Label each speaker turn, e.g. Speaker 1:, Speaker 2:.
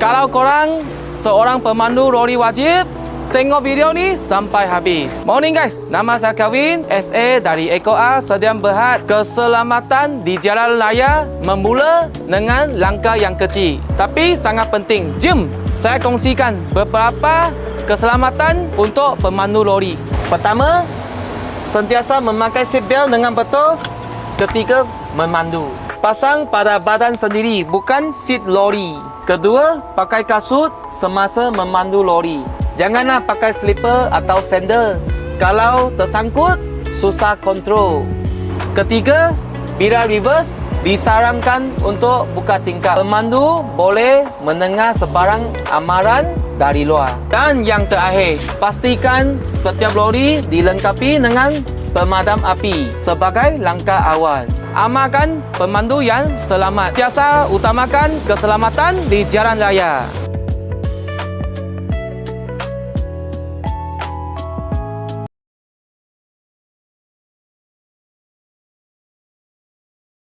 Speaker 1: Kalau korang seorang pemandu lori wajib, tengok video ni sampai habis. Morning guys, nama saya Kevin, SA dari EcoA Sdn Bhd. Keselamatan di jalan raya memula dengan langkah yang kecil tapi sangat penting. Jom saya kongsikan beberapa keselamatan untuk pemandu lori. Pertama, sentiasa memakai seatbelt dengan betul ketika memandu. Pasang pada badan sendiri, bukan seat lori. Kedua, pakai kasut semasa memandu lori. Janganlah pakai slipper atau sandal. Kalau tersangkut, susah kontrol. Ketiga, bila reverse, disarankan untuk buka tingkap. Pemandu boleh mendengar sebarang amaran dari luar. Dan yang terakhir, pastikan setiap lori dilengkapi dengan pemadam api sebagai langkah awal. Amalkan pemandu yang selamat. Biasa utamakan keselamatan di jalan raya.